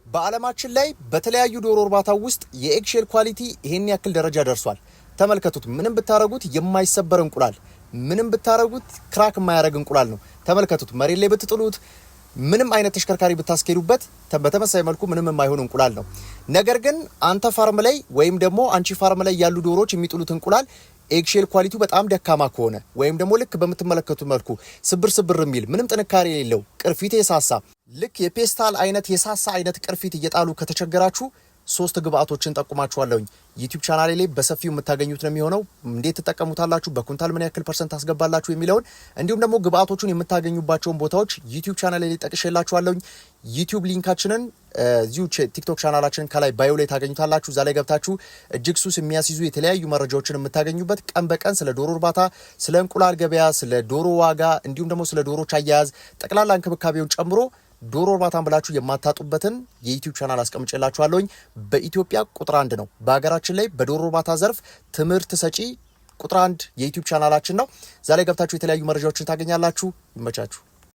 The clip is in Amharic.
በአለማችን ላይ በተለያዩ ዶሮ እርባታ ውስጥ የኤግሼል ኳሊቲ ይሄን ያክል ደረጃ ደርሷል። ተመልከቱት። ምንም ብታረጉት የማይሰበር እንቁላል፣ ምንም ብታረጉት ክራክ የማያረግ እንቁላል ነው። ተመልከቱት። መሬት ላይ ብትጥሉት ምንም አይነት ተሽከርካሪ ብታስኬዱበት በተመሳሳይ መልኩ ምንም የማይሆን እንቁላል ነው። ነገር ግን አንተ ፋርም ላይ ወይም ደግሞ አንቺ ፋርም ላይ ያሉ ዶሮዎች የሚጥሉት እንቁላል ኤግሼል ኳሊቲው በጣም ደካማ ከሆነ ወይም ደግሞ ልክ በምትመለከቱት መልኩ ስብር የሚል ምንም ጥንካሬ የሌለው ቅርፊት የሳሳ ልክ የፔስታል አይነት የሳሳ አይነት ቅርፊት እየጣሉ ከተቸገራችሁ 3 ግብአቶችን ጠቁማችኋለሁኝ። ዩቲዩብ ቻናሌ ላይ በሰፊው የምታገኙት ነው የሚሆነው። እንዴት ተጠቀሙታላችሁ፣ በኩንታል ምን ያክል % አስገባላችሁ የሚለውን እንዲሁም ደግሞ ግብአቶቹን የምታገኙባቸውን ቦታዎች ዩቲዩብ ቻናሌ ላይ ጠቅሼላችኋለሁኝ። ዩቲዩብ ሊንካችንን እዚሁ ቲክቶክ ቻናላችንን ከላይ ባዮ ላይ ታገኙታላችሁ። እዛ ላይ ገብታችሁ እጅግ ሱስ የሚያስይዙ የተለያዩ መረጃዎችን የምታገኙበት ቀን በቀን ስለ ዶሮ እርባታ፣ ስለ እንቁላል ገበያ፣ ስለ ዶሮ ዋጋ እንዲሁም ደግሞ ስለ ዶሮች አያያዝ ጠቅላላ እንክብካቤውን ጨምሮ ዶሮ እርባታን ብላችሁ የማታጡበትን የዩቲዩብ ቻናል አስቀምጬላችኋለሁኝ። በኢትዮጵያ ቁጥር 1 ነው። በሀገራችን ላይ በዶሮ እርባታ ዘርፍ ትምህርት ሰጪ ቁጥር 1 የዩቲዩብ ቻናላችን ነው። እዛ ላይ ገብታችሁ የተለያዩ መረጃዎችን ታገኛላችሁ። ይመቻችሁ።